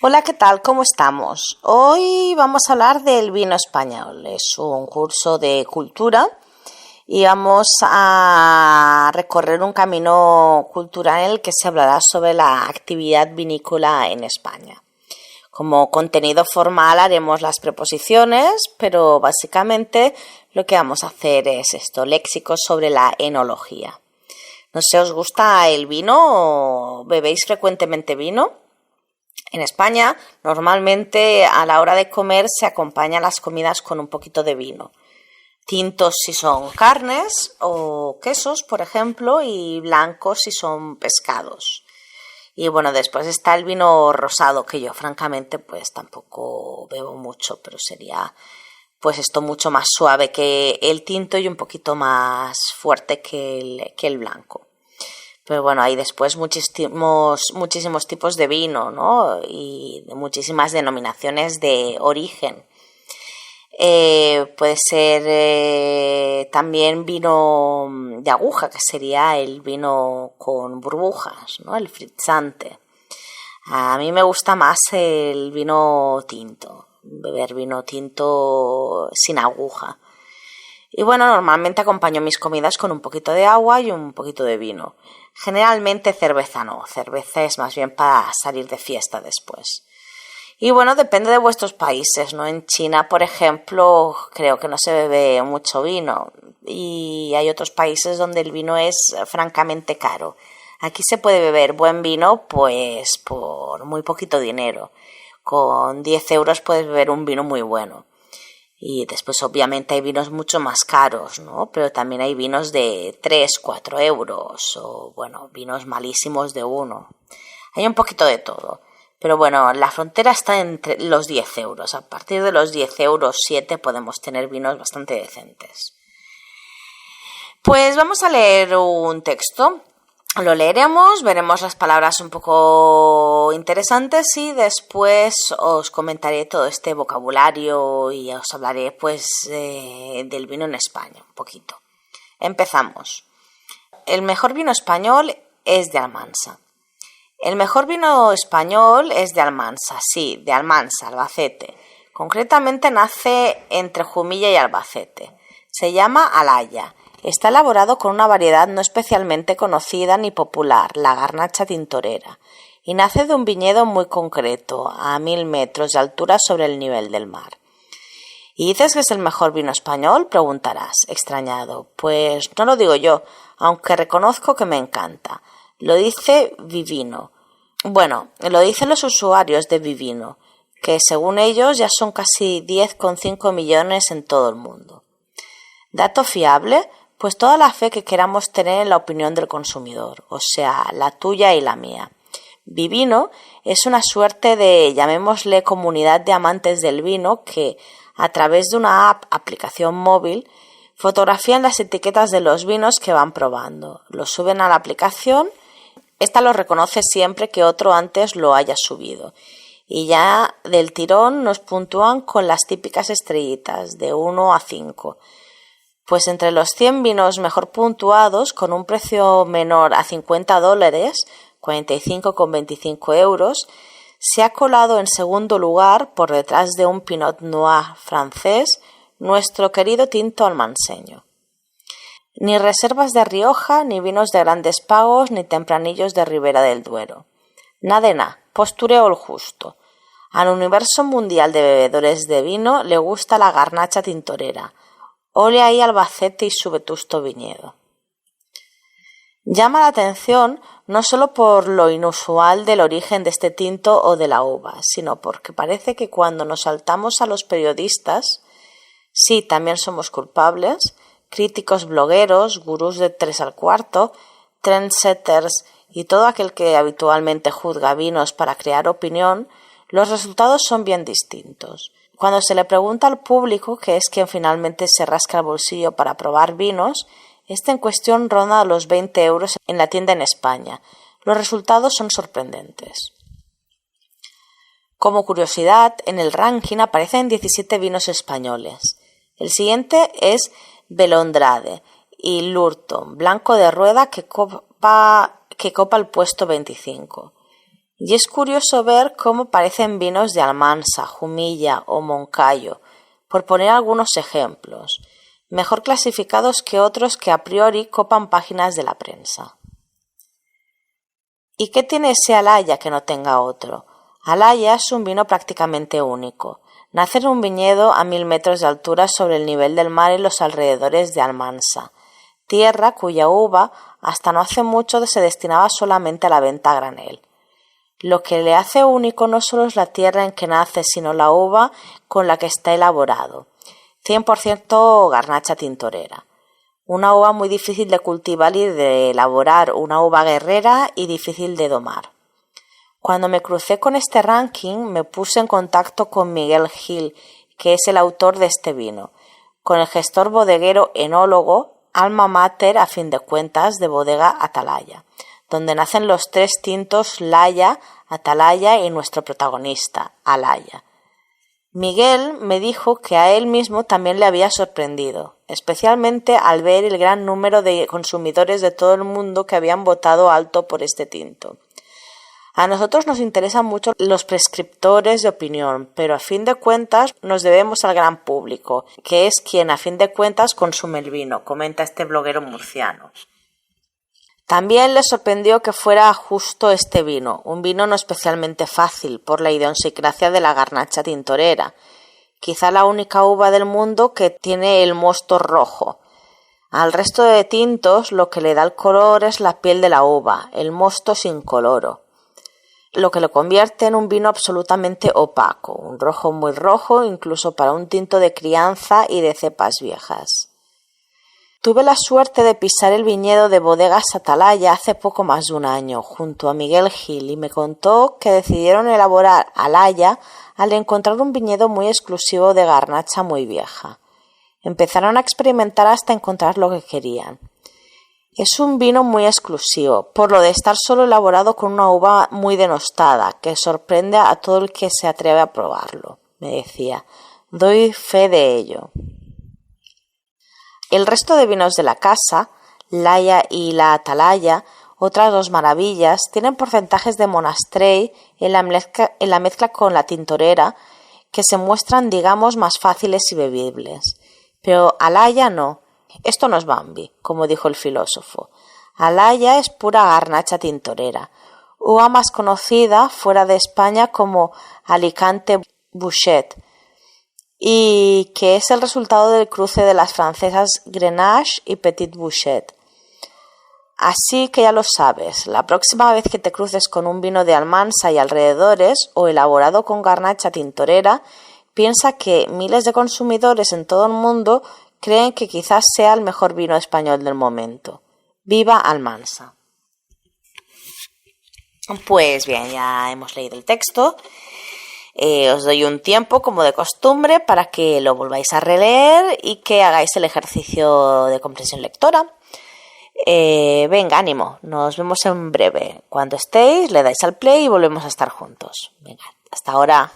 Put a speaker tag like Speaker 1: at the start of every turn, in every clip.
Speaker 1: Hola, ¿qué tal? ¿Cómo estamos? Hoy vamos a hablar del vino español. Es un curso de cultura y vamos a recorrer un camino cultural en el que se hablará sobre la actividad vinícola en España. Como contenido formal haremos las preposiciones, pero básicamente lo que vamos a hacer es léxicos sobre la enología. No sé, ¿os gusta el vino? ¿Bebéis frecuentemente vino? En España, normalmente a la hora de comer se acompañan las comidas con un poquito de vino. Tintos si son carnes o quesos, por ejemplo, y blancos si son pescados. Y bueno, después está el vino rosado, que yo francamente pues tampoco bebo mucho, pero sería pues esto mucho más suave que el tinto y un poquito más fuerte que el blanco. Pero bueno, hay después muchísimos tipos de vino, ¿no? Y muchísimas denominaciones de origen. Puede ser también vino de aguja, que sería el vino con burbujas, ¿no? El frizzante. A mí me gusta más el vino tinto, beber vino tinto sin aguja. Y bueno, normalmente acompaño mis comidas con un poquito de agua y un poquito de vino. Generalmente cerveza no, cerveza es más bien para salir de fiesta después. Y bueno, depende de vuestros países, ¿no? En China, por ejemplo, creo que no se bebe mucho vino y hay otros países donde el vino es francamente caro. Aquí se puede beber buen vino pues por muy poquito dinero. Con 10 euros puedes beber un vino muy bueno. Y después obviamente hay vinos mucho más caros, ¿no? Pero también hay vinos de 3, 4 euros o, bueno, vinos malísimos de 1. Hay un poquito de todo. Pero bueno, la frontera está entre los 10 euros. A partir de los 10 euros 7 podemos tener vinos bastante decentes. Pues vamos a leer un texto. Lo leeremos, veremos las palabras un poco interesantes y después os comentaré todo este vocabulario y os hablaré pues del vino en España un poquito. Empezamos. El mejor vino español es de Almansa. El mejor vino español es de Almansa, sí, de Almansa, Albacete. Concretamente nace entre Jumilla y Albacete. Se llama Alaya. Está elaborado con una variedad no especialmente conocida ni popular, la garnacha tintorera, y nace de un viñedo muy concreto, a 1000 metros de altura sobre el nivel del mar. ¿Y dices que es el mejor vino español?, preguntarás, extrañado. Pues no lo digo yo, aunque reconozco que me encanta. Lo dice Vivino. Bueno, lo dicen los usuarios de Vivino, que según ellos ya son casi 10,5 millones en todo el mundo. ¿Dato fiable? Pues toda la fe que queramos tener en la opinión del consumidor, o sea, la tuya y la mía. Vivino es una suerte de, llamémosle, comunidad de amantes del vino que, a través de una aplicación móvil, fotografían las etiquetas de los vinos que van probando. Los suben a la aplicación, esta los reconoce siempre que otro antes lo haya subido. Y ya del tirón nos puntúan con las típicas estrellitas, de 1 a 5. Pues entre los 100 vinos mejor puntuados, con un precio menor a $50, 45,25 euros, se ha colado en segundo lugar, por detrás de un Pinot Noir francés, nuestro querido tinto almanseño. Ni reservas de Rioja, ni vinos de grandes pagos, ni tempranillos de Ribera del Duero. Nada de nada, postureo el justo. Al universo mundial de bebedores de vino le gusta la garnacha tintorera. Ole ahí Albacete y su vetusto viñedo. Llama la atención no solo por lo inusual del origen de este tinto o de la uva, sino porque parece que cuando nos saltamos a los periodistas, sí, también somos culpables, críticos blogueros, gurús de 3 al cuarto, trendsetters y todo aquel que habitualmente juzga vinos para crear opinión, los resultados son bien distintos. Cuando se le pregunta al público, que es quien finalmente se rasca el bolsillo para probar vinos, este en cuestión ronda los 20 euros en la tienda en España. Los resultados son sorprendentes. Como curiosidad, en el ranking aparecen 17 vinos españoles. El siguiente es Belondrade y Lurton, blanco de rueda, que copa el puesto 25. Y es curioso ver cómo parecen vinos de Almansa, Jumilla o Moncayo, por poner algunos ejemplos, mejor clasificados que otros que a priori copan páginas de la prensa. ¿Y qué tiene ese Alhaya que no tenga otro? Alhaya es un vino prácticamente único. Nace en un viñedo a 1000 metros de altura sobre el nivel del mar en los alrededores de Almansa, tierra cuya uva hasta no hace mucho se destinaba solamente a la venta a granel. Lo que le hace único no solo es la tierra en que nace, sino la uva con la que está elaborado. 100% garnacha tintorera. Una uva muy difícil de cultivar y de elaborar, una uva guerrera y difícil de domar. Cuando me crucé con este ranking, me puse en contacto con Miguel Gil, que es el autor de este vino, con el gestor bodeguero enólogo, alma mater a fin de cuentas de Bodega Atalaya, donde nacen los 3 tintos Laya, Atalaya y nuestro protagonista, Alhaya. Miguel me dijo que a él mismo también le había sorprendido, especialmente al ver el gran número de consumidores de todo el mundo que habían votado alto por este tinto. A nosotros nos interesan mucho los prescriptores de opinión, pero a fin de cuentas nos debemos al gran público, que es quien a fin de cuentas consume el vino, comenta este bloguero murciano. También le sorprendió que fuera justo este vino, un vino no especialmente fácil por la idiosincrasia de la garnacha tintorera, quizá la única uva del mundo que tiene el mosto rojo. Al resto de tintos lo que le da el color es la piel de la uva, el mosto es incoloro, lo que lo convierte en un vino absolutamente opaco, un rojo muy rojo incluso para un tinto de crianza y de cepas viejas. Tuve la suerte de pisar el viñedo de Bodegas Atalaya hace poco más de un año, junto a Miguel Gil, y me contó que decidieron elaborar Alhaya al encontrar un viñedo muy exclusivo de garnacha muy vieja. Empezaron a experimentar hasta encontrar lo que querían. Es un vino muy exclusivo, por lo de estar solo elaborado con una uva muy denostada, que sorprende a todo el que se atreve a probarlo, me decía. Doy fe de ello. El resto de vinos de la casa, Laya y la Atalaya, otras 2 maravillas, tienen porcentajes de monastrell en la mezcla con la tintorera que se muestran, digamos, más fáciles y bebibles. Pero Alhaya no. Esto no es Bambi, como dijo el filósofo. Alhaya es pura garnacha tintorera, uva más conocida fuera de España como Alicante Bouschet, y que es el resultado del cruce de las francesas Grenache y Petit Bouschet. Así que ya lo sabes, la próxima vez que te cruces con un vino de Almansa y alrededores o elaborado con garnacha tintorera, piensa que miles de consumidores en todo el mundo creen que quizás sea el mejor vino español del momento. ¡Viva Almansa! Pues bien, ya hemos leído el texto. Os doy un tiempo, como de costumbre, para que lo volváis a releer y que hagáis el ejercicio de comprensión lectora. Venga, ánimo, nos vemos en breve. Cuando estéis, le dais al play y volvemos a estar juntos. Venga, hasta ahora.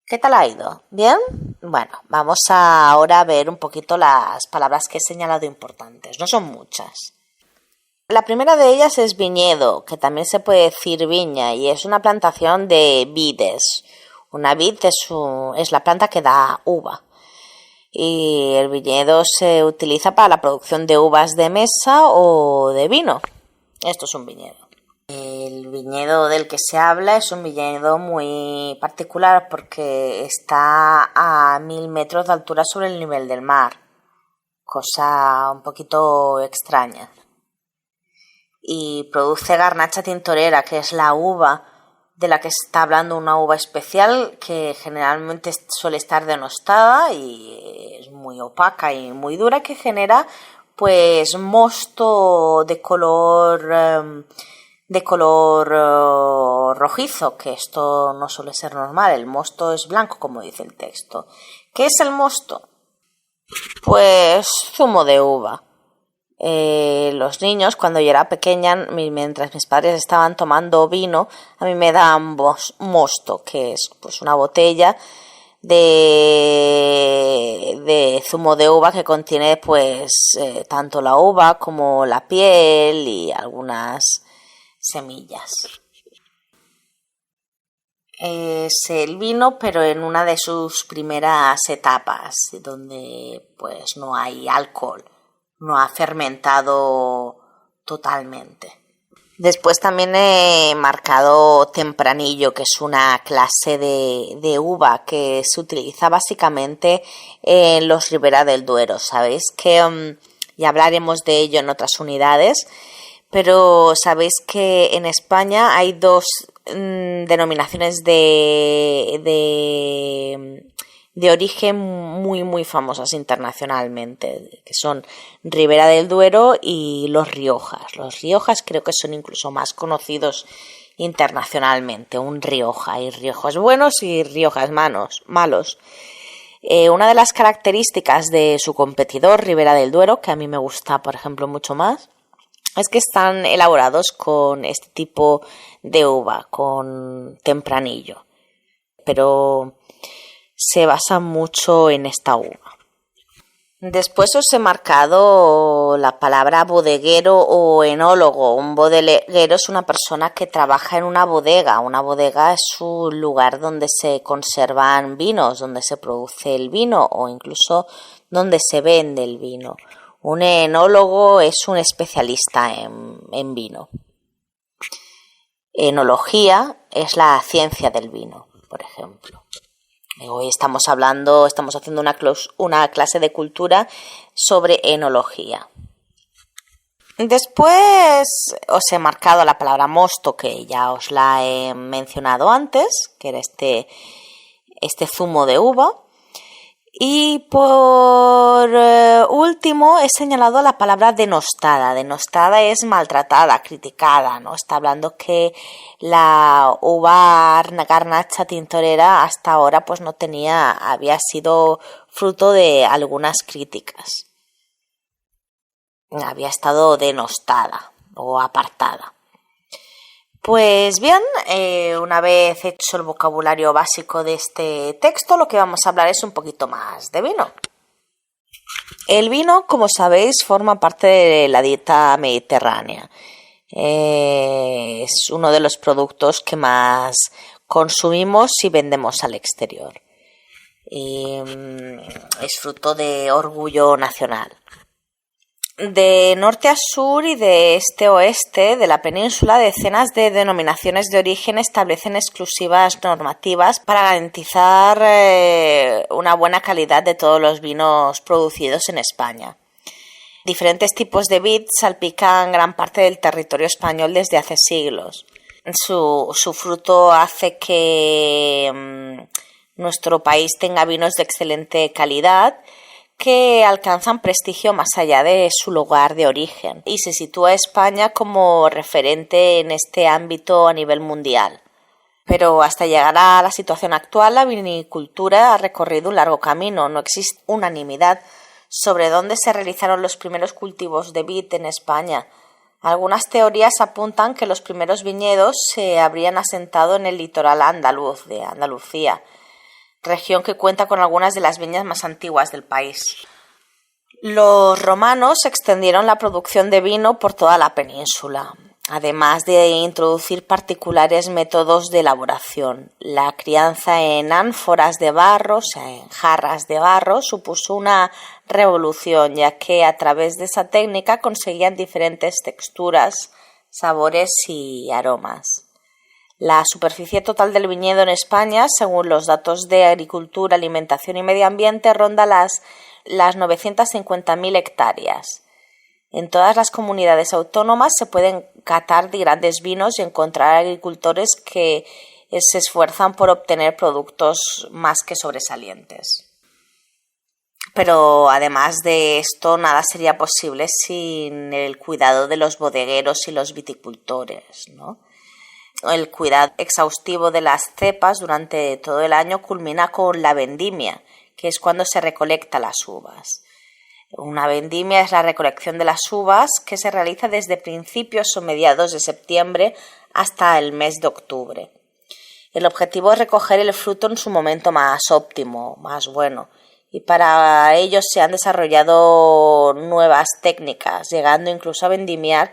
Speaker 1: ¿Qué tal ha ido? ¿Bien? Bueno, vamos ahora a ver un poquito las palabras que he señalado importantes. No son muchas. La primera de ellas es viñedo, que también se puede decir viña, y es una plantación de vides. Una vid es la planta que da uva. Y el viñedo se utiliza para la producción de uvas de mesa o de vino. Esto es un viñedo. El viñedo del que se habla es un viñedo muy particular porque está a 1000 metros de altura sobre el nivel del mar, cosa un poquito extraña. Y produce garnacha tintorera, que es la uva de la que se está hablando, una uva especial que generalmente suele estar denostada y es muy opaca y muy dura, que genera pues mosto de color rojizo, que esto no suele ser normal. El mosto es blanco, como dice el texto. ¿Qué es el mosto? Pues zumo de uva. Los niños, cuando yo era pequeña, mientras mis padres estaban tomando vino, a mí me daban mosto, que es pues una botella de zumo de uva que contiene pues tanto la uva como la piel y algunas semillas. Es el vino, pero en una de sus primeras etapas, donde pues no hay alcohol, no ha fermentado totalmente. Después también he marcado tempranillo, que es una clase de uva que se utiliza básicamente en los Ribera del Duero. Sabéis que ya hablaremos de ello en otras unidades, pero sabéis que en España hay dos denominaciones de origen muy famosas internacionalmente, que son Ribera del Duero y los Riojas. Los Riojas creo que son incluso más conocidos internacionalmente. Un Rioja, hay Riojas buenos y Riojas malos. Una de las características de su competidor, Ribera del Duero, que a mí me gusta, por ejemplo, mucho más, es que están elaborados con este tipo de uva, con tempranillo. Pero se basa mucho en esta uva. Después os he marcado la palabra bodeguero o enólogo. Un bodeguero es una persona que trabaja en una bodega. Una bodega es un lugar donde se conservan vinos, donde se produce el vino o incluso donde se vende el vino. Un enólogo es un especialista en vino. Enología es la ciencia del vino, por ejemplo. Hoy estamos haciendo una clase de cultura sobre enología. Después os he marcado la palabra mosto, que ya os la he mencionado antes, que era este zumo de uva. Y por último he señalado la palabra denostada. Denostada es maltratada, criticada, ¿no? Está hablando que la uva Garnacha tintorera hasta ahora pues había sido fruto de algunas críticas. Había estado denostada o apartada. Pues bien, una vez hecho el vocabulario básico de este texto, lo que vamos a hablar es un poquito más de vino. El vino, como sabéis, forma parte de la dieta mediterránea. Es uno de los productos que más consumimos y vendemos al exterior. Y es fruto de orgullo nacional. De norte a sur y de este a oeste de la península, decenas de denominaciones de origen establecen exclusivas normativas para garantizar una buena calidad de todos los vinos producidos en España. Diferentes tipos de vid salpican gran parte del territorio español desde hace siglos. Su fruto hace que nuestro país tenga vinos de excelente calidad, que alcanzan prestigio más allá de su lugar de origen y se sitúa a España como referente en este ámbito a nivel mundial. Pero hasta llegar a la situación actual, la vinicultura ha recorrido un largo camino. No existe unanimidad sobre dónde se realizaron los primeros cultivos de vid en España. Algunas teorías apuntan que los primeros viñedos se habrían asentado en el litoral andaluz de Andalucía, región que cuenta con algunas de las viñas más antiguas del país. Los romanos extendieron la producción de vino por toda la península, además de introducir particulares métodos de elaboración. La crianza en ánforas de barro, o sea, en jarras de barro, supuso una revolución, ya que a través de esa técnica conseguían diferentes texturas, sabores y aromas. La superficie total del viñedo en España, según los datos de Agricultura, Alimentación y Medio Ambiente, ronda las 950.000 hectáreas. En todas las comunidades autónomas se pueden catar de grandes vinos y encontrar agricultores que se esfuerzan por obtener productos más que sobresalientes. Pero además de esto, nada sería posible sin el cuidado de los bodegueros y los viticultores, ¿no? El cuidado exhaustivo de las cepas durante todo el año culmina con la vendimia, que es cuando se recolecta las uvas. Una vendimia es la recolección de las uvas que se realiza desde principios o mediados de septiembre hasta el mes de octubre. El objetivo es recoger el fruto en su momento más óptimo, más bueno, y para ello se han desarrollado nuevas técnicas, llegando incluso a vendimiar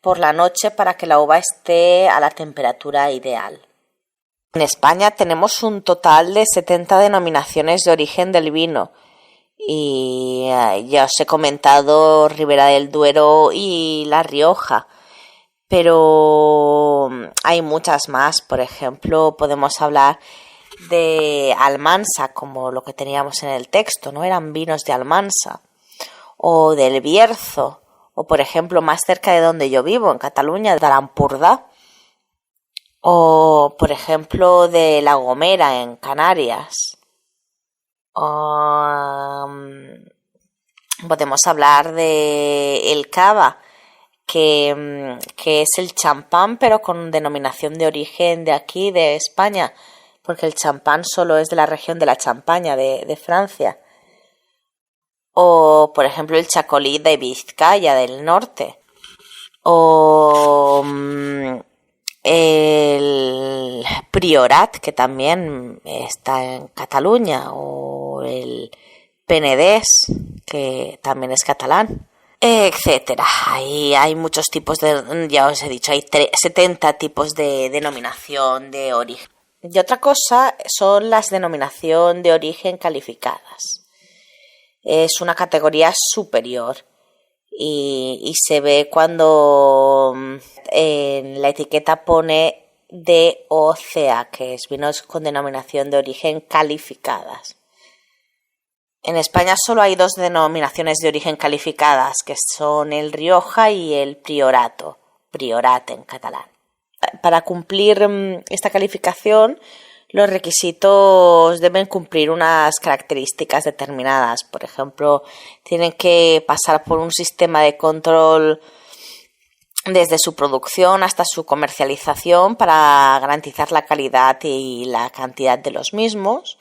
Speaker 1: por la noche para que la uva esté a la temperatura ideal. En España tenemos un total de 70 denominaciones de origen del vino y ya os he comentado Ribera del Duero y La Rioja, pero hay muchas más. Por ejemplo, podemos hablar de Almansa, como lo que teníamos en el texto, ¿no? Eran vinos de Almansa, o del Bierzo, o por ejemplo más cerca de donde yo vivo, en Cataluña, de l'Empordà, o por ejemplo de La Gomera, en Canarias. Podemos hablar de el Cava, que es el champán, pero con denominación de origen de aquí, de España, porque el champán solo es de la región de la Champaña, de Francia. O, por ejemplo, el Chacolí de Vizcaya, del norte. O el Priorat, que también está en Cataluña. O el Penedès, que también es catalán. Etcétera. Ahí hay muchos tipos de, ya os he dicho, hay 70 tipos de denominación de origen. Y otra cosa son las denominación de origen calificadas. Es una categoría superior y se ve cuando en la etiqueta pone DOCA, que es vinos con denominación de origen calificadas. En España solo hay 2 denominaciones de origen calificadas, que son el Rioja y el Priorato, Priorat en catalán. Para cumplir esta calificación, los requisitos deben cumplir unas características determinadas. Por ejemplo, tienen que pasar por un sistema de control desde su producción hasta su comercialización para garantizar la calidad y la cantidad de los mismos.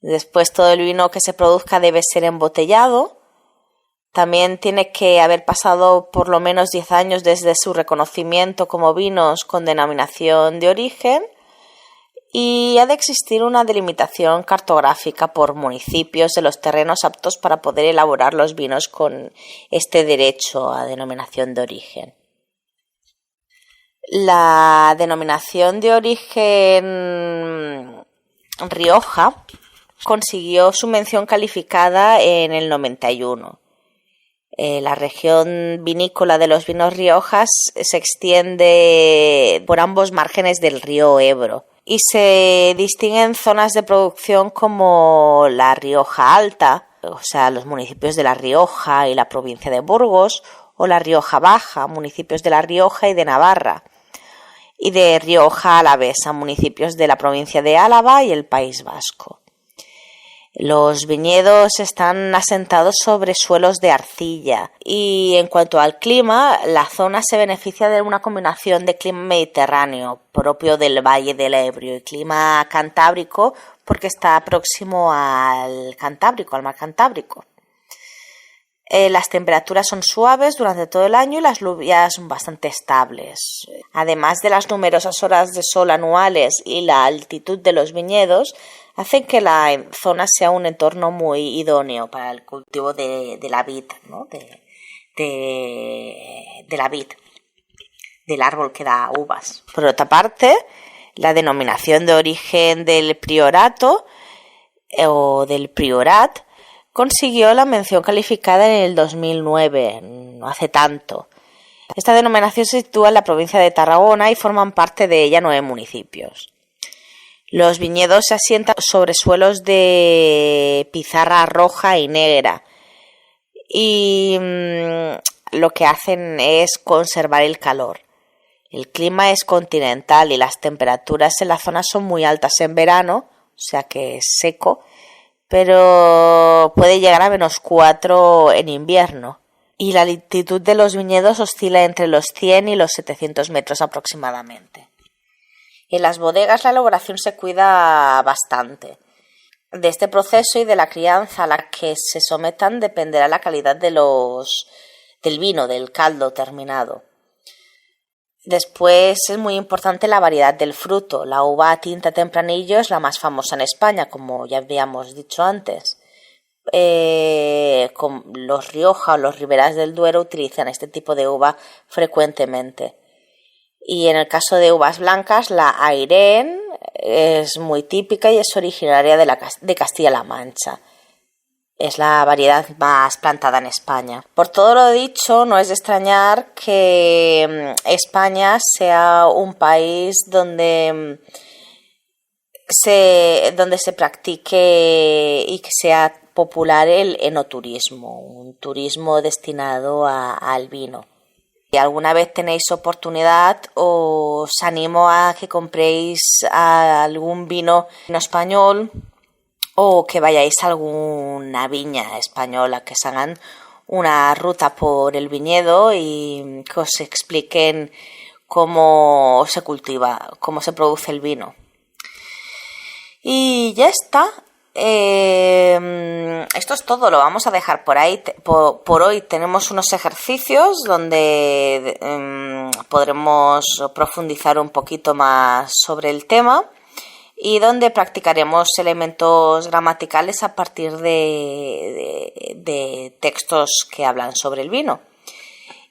Speaker 1: Después, todo el vino que se produzca debe ser embotellado. También tiene que haber pasado por lo menos 10 años desde su reconocimiento como vinos con denominación de origen y ha de existir una delimitación cartográfica por municipios de los terrenos aptos para poder elaborar los vinos con este derecho a denominación de origen. La denominación de origen Rioja consiguió su mención calificada en el 91. La región vinícola de los vinos Riojas se extiende por ambos márgenes del río Ebro y se distinguen zonas de producción como la Rioja Alta, o sea, los municipios de La Rioja y la provincia de Burgos, o la Rioja Baja, municipios de La Rioja y de Navarra, y de Rioja Alavesa, municipios de la provincia de Álava y el País Vasco. Los viñedos están asentados sobre suelos de arcilla y en cuanto al clima, la zona se beneficia de una combinación de clima mediterráneo propio del Valle del Ebro y clima cantábrico porque está próximo al Cantábrico, al mar Cantábrico. Las temperaturas son suaves durante todo el año y las lluvias son bastante estables. Además de las numerosas horas de sol anuales y la altitud de los viñedos, hacen que la zona sea un entorno muy idóneo para el cultivo de la vid, ¿no? de la vid, del árbol que da uvas. Por otra parte, la denominación de origen del priorato o del priorat consiguió la mención calificada en el 2009, no hace tanto. Esta denominación se sitúa en la provincia de Tarragona y forman parte de ella 9 municipios. Los viñedos se asientan sobre suelos de pizarra roja y negra y lo que hacen es conservar el calor. El clima es continental y las temperaturas en la zona son muy altas en verano, o sea que es seco, pero puede llegar a -4 en invierno. Y la altitud de los viñedos oscila entre los 100 y los 700 metros aproximadamente. En las bodegas la elaboración se cuida bastante. De este proceso y de la crianza a la que se sometan dependerá la calidad del vino, del caldo terminado. Después es muy importante la variedad del fruto. La uva tinta tempranillo es la más famosa en España, como ya habíamos dicho antes. Los Rioja o los Riberas del Duero utilizan este tipo de uva frecuentemente. Y en el caso de uvas blancas, la Airén es muy típica y es originaria de Castilla-La Mancha. Es la variedad más plantada en España. Por todo lo dicho, no es de extrañar que España sea un país donde se practique y que sea popular el enoturismo, un turismo destinado al vino. Si alguna vez tenéis oportunidad, os animo a que compréis algún vino español o que vayáis a alguna viña española, que se hagan una ruta por el viñedo y que os expliquen cómo se cultiva, cómo se produce el vino. Y ya está. Esto es todo, lo vamos a dejar por ahí. Por hoy tenemos unos ejercicios donde podremos profundizar un poquito más sobre el tema y donde practicaremos elementos gramaticales a partir de textos que hablan sobre el vino.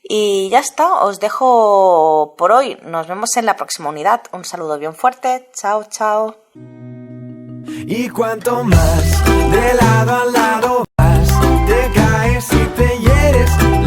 Speaker 1: Y ya está, os dejo por hoy. Nos vemos en la próxima unidad. Un saludo bien fuerte. Chao, chao.
Speaker 2: Y cuanto más de lado a lado